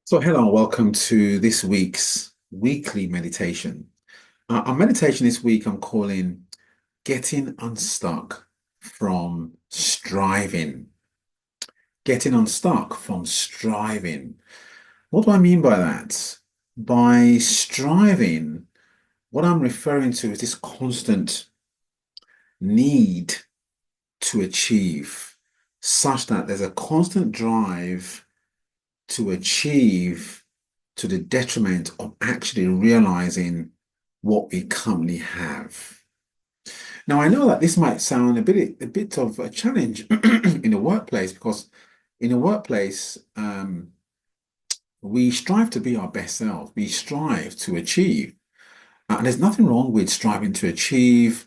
So, hello and welcome to this week's weekly meditation. Our meditation this week I'm calling Getting Unstuck from Striving. Getting unstuck from striving. What do I mean by that? By striving, what I'm referring to is this constant need to achieve, such that there's a constant drive to achieve to the detriment of actually realizing what we currently have. Now, I know that this might sound a bit of a challenge in the workplace because in the workplace, we strive to be our best self. We strive to achieve. And there's nothing wrong with striving to achieve,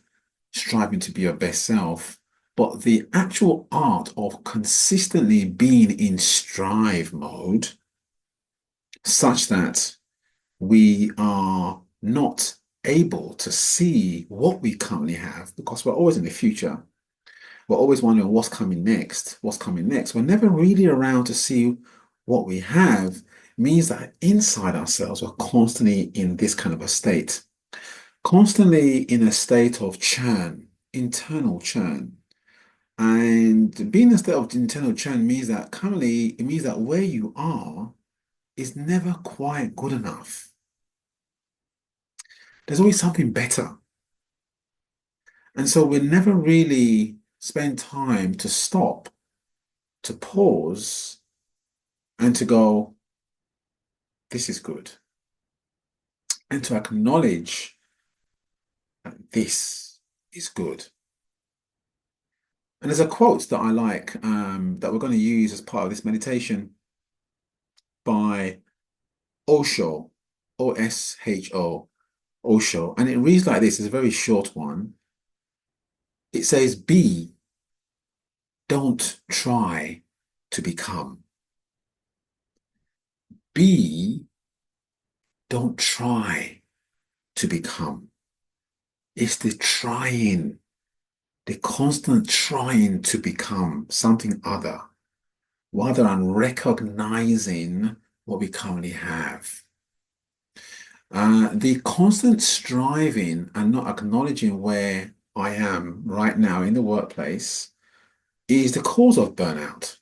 striving to be your best self. But the actual art of consistently being in strive mode, such that we are not able to see what we currently have because we're always in the future. We're always wondering what's coming next, what's coming next. We're never really around to see what we have, means that inside ourselves, we're constantly in this kind of a state, constantly in a state of churn, internal churn. And being in a state of internal churn means that currently, it means that where you are is never quite good enough. There's always something better. And so we never really spend time to stop, to pause, and to go, this is good, and to acknowledge that this is good. And there's a quote that I like that we're going to use as part of this meditation by Osho, Osho, Osho. And it reads like this, it's a very short one. It says, be, don't try to become. Be, don't try to become. It's the trying, the constant trying to become something other, rather than recognizing what we currently have. The constant striving and not acknowledging where I am right now in the workplace is the cause of burnout.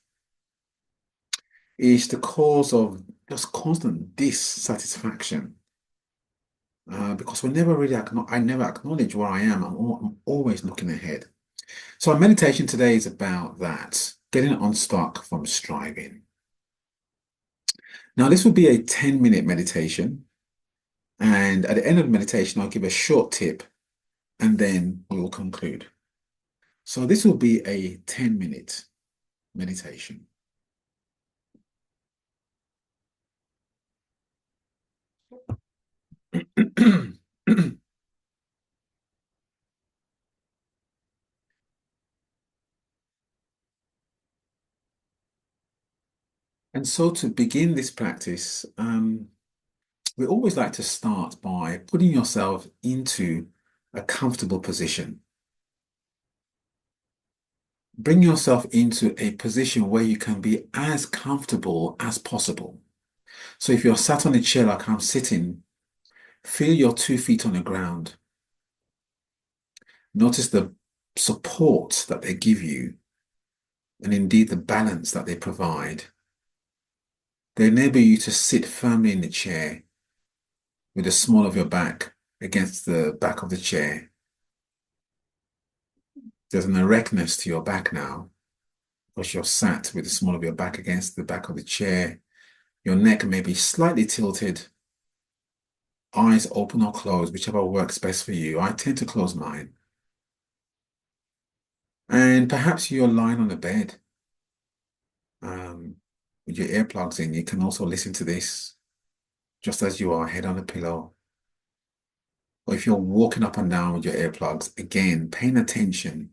Is the cause of just constant dissatisfaction. Because we never really I never acknowledge where I am. I'm always looking ahead. So our meditation today is about that, getting unstuck from striving. Now, this will be a 10-minute meditation. And at the end of the meditation, I'll give a short tip and then we will conclude. So this will be a 10-minute meditation. And so to begin this practice, we always like to start by putting yourself into a comfortable position. Bring yourself into a position where you can be as comfortable as possible. So if you're sat on a chair like I'm sitting, feel your 2 feet on the ground. Notice the support that they give you and indeed the balance that they provide. They enable you to sit firmly in the chair with the small of your back against the back of the chair. There's an erectness to your back now because you're sat with the small of your back against the back of the chair. Your neck may be slightly tilted, eyes open or closed, whichever works best for you. I tend to close mine. And perhaps you're lying on the bed with your earplugs in. You can also listen to this just as you are, head on a pillow. Or if you're walking up and down with your earplugs, again, paying attention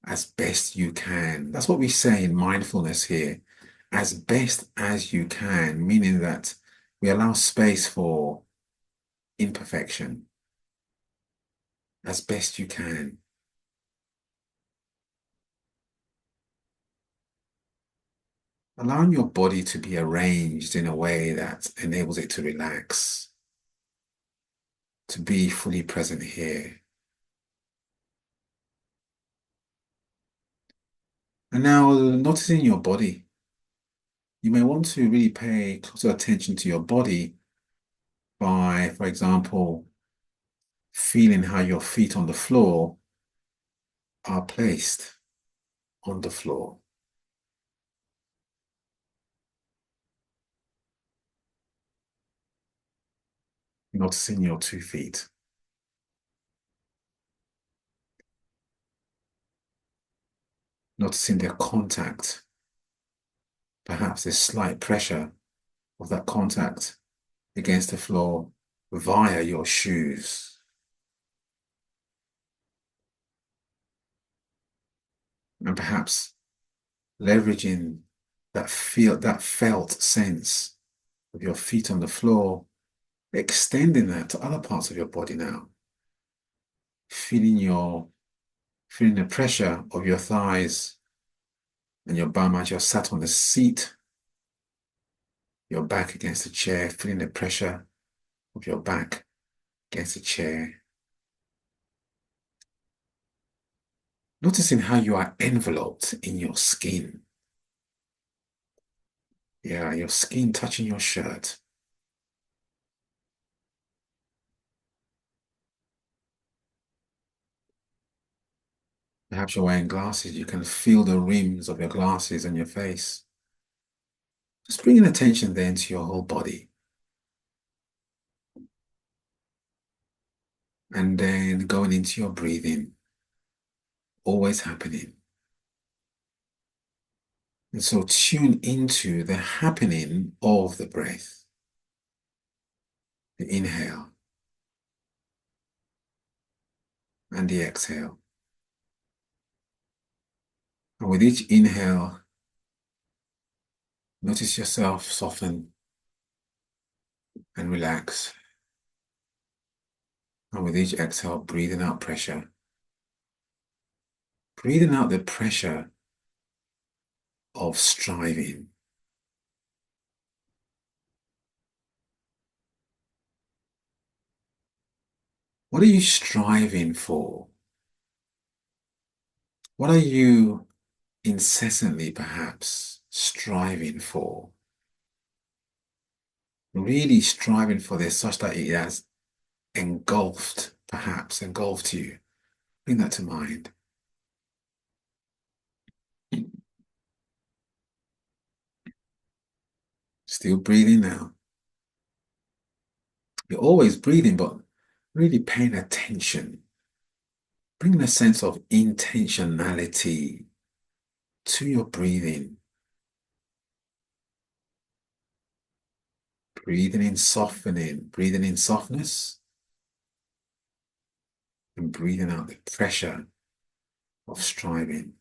as best you can. That's what we say in mindfulness here, as best as you can, meaning that we allow space for imperfection as best you can. allowing your body to be arranged in a way that enables it to relax, to be fully present here. And now noticing your body, you may want to really pay closer attention to your body by, for example, feeling how your feet on the floor are placed on the floor. Noticing your 2 feet. Noticing their contact, perhaps a slight pressure of that contact against the floor via your shoes. And perhaps leveraging that felt sense of your feet on the floor, extending that to other parts of your body now. Feeling the pressure of your thighs and your bum as you're sat on the seat, your back against the chair, feeling the pressure of your back against the chair. Noticing how you are enveloped in your skin. Yeah, your skin touching your shirt. Perhaps you're wearing glasses. You can feel the rims of your glasses on your face. Just bringing attention then to your whole body. And then going into your breathing. Always happening. And so tune into the happening of the breath. The inhale and the exhale. And with each inhale, notice yourself soften and relax. And with each exhale, breathing out pressure. Breathing out the pressure of striving. What are you striving for? What are you incessantly, perhaps, striving for? Really striving for this such that it has engulfed you. Bring that to mind. Still breathing now. You're always breathing, but really paying attention. Bringing a sense of intentionality to your breathing. Breathing in softening, breathing in softness, and breathing out the pressure of striving.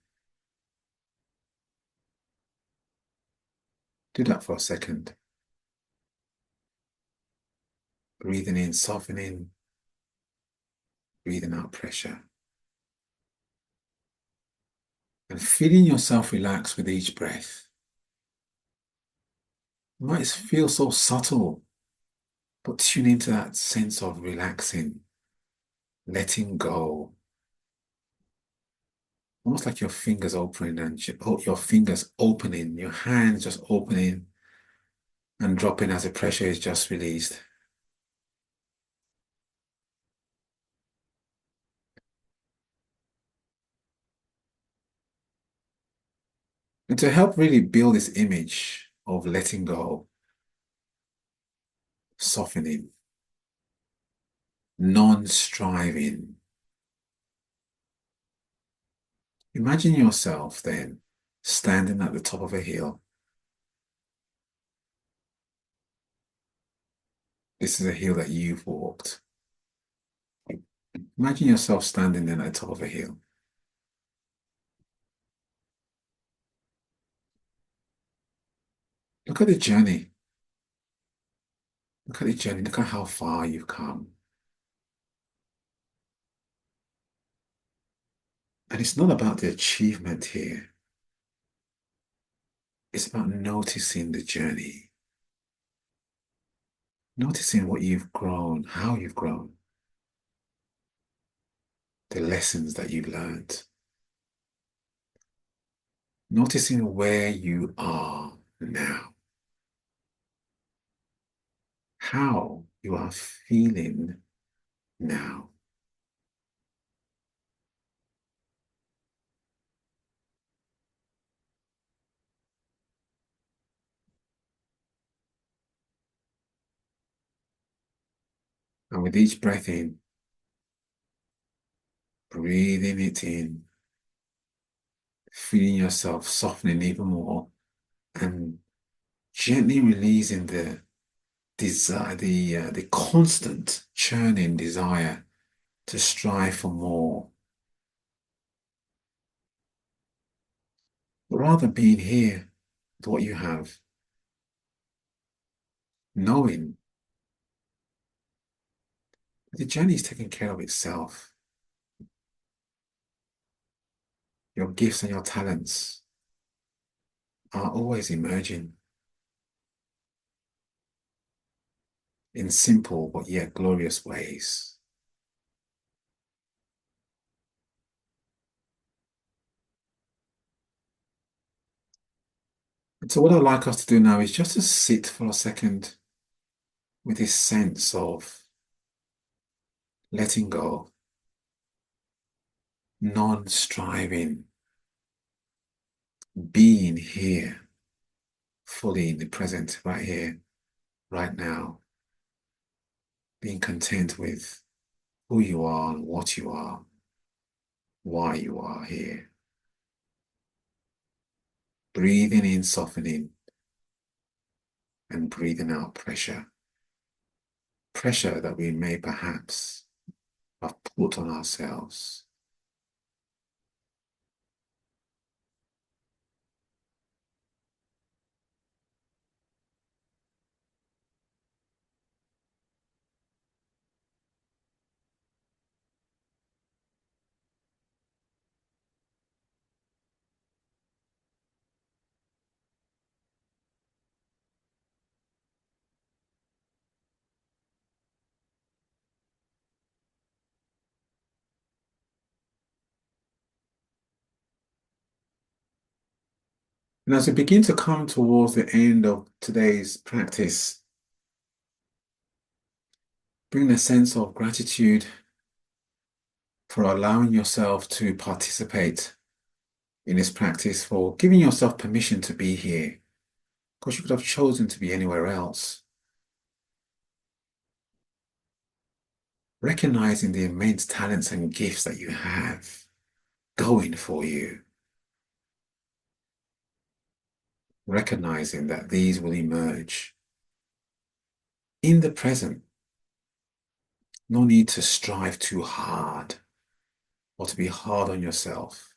Do that for a second. Breathing in, softening, breathing out pressure. And feeling yourself relax with each breath. It might feel so subtle, but tune into that sense of relaxing, letting go. Almost like your fingers opening and your fingers opening, your hands just opening and dropping as the pressure is just released. And to help really build this image of letting go, softening, non-striving. Imagine yourself then standing at the top of a hill. This is a hill that you've walked. Imagine yourself standing then at the top of a hill. Look at the journey. Look at the journey. Look at how far you've come. And it's not about the achievement here. It's about noticing the journey, noticing what you've grown, how you've grown, the lessons that you've learned, noticing where you are now, how you are feeling now. And with each breath in, breathing it in, feeling yourself softening even more, and gently releasing the desire, the constant churning desire to strive for more, but rather being here with what you have, knowing that the journey is taking care of itself. Your gifts and your talents are always emerging in simple but yet glorious ways. And so, what I'd like us to do now is just to sit for a second with this sense of letting go, non striving, being here fully in the present, right here, right now, being content with who you are and what you are, why you are here. Breathing in, softening, and breathing out pressure. Pressure that we may perhaps have put on ourselves. And as we begin to come towards the end of today's practice, bring a sense of gratitude for allowing yourself to participate in this practice, for giving yourself permission to be here, because you could have chosen to be anywhere else. Recognizing the immense talents and gifts that you have going for you. Recognizing that these will emerge in the present. No need to strive too hard or to be hard on yourself,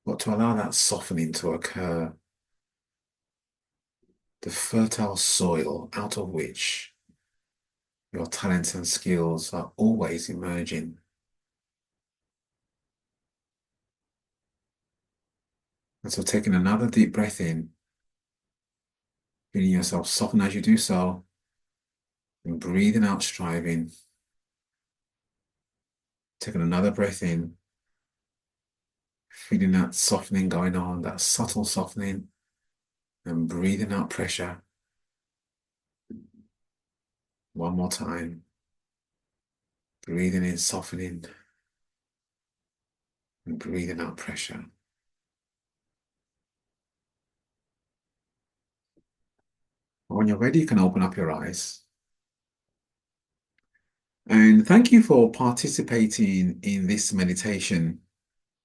but to allow that softening to occur, the fertile soil out of which your talents and skills are always emerging. And so taking another deep breath in, feeling yourself soften as you do so, and breathing out, striving. Taking another breath in, feeling that softening going on, that subtle softening, and breathing out pressure. One more time. Breathing in, softening, and breathing out pressure. When you're ready, you can open up your eyes. And thank you for participating in this meditation.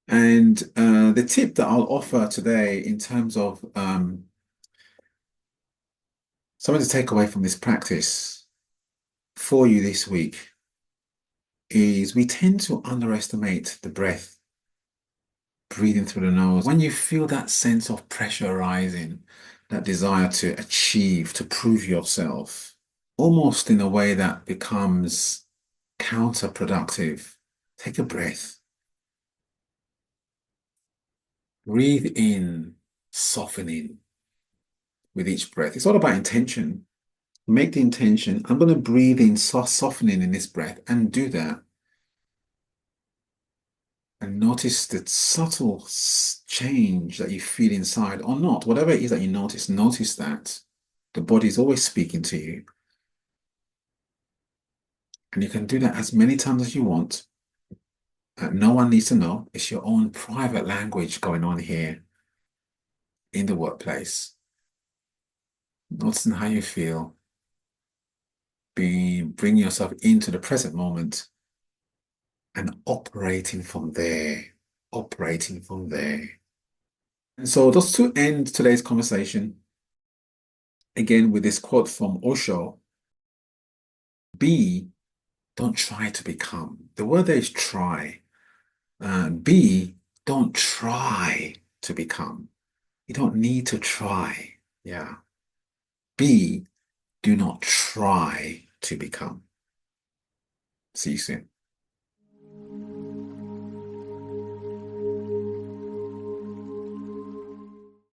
And the tip that I'll offer today in terms of something to take away from this practice for you this week is we tend to underestimate the breath, breathing through the nose. When you feel that sense of pressure rising, that desire to achieve, to prove yourself, almost in a way that becomes counterproductive, take a breath. Breathe in, softening with each breath. It's all about intention. Make the intention. I'm going to breathe in, softening in this breath, and do that. And notice the subtle change that you feel inside or not. Whatever it is that you notice that the body is always speaking to you. And you can do that as many times as you want. No one needs to know. It's your own private language going on here in the workplace. Noticing how you feel. Bring yourself into the present moment and operating from there. Operating from there. And so just to end today's conversation, again with this quote from Osho, be, don't try to become. The word there is try. Be, don't try to become. You don't need to try. Yeah. Be, do not try to become. See you soon.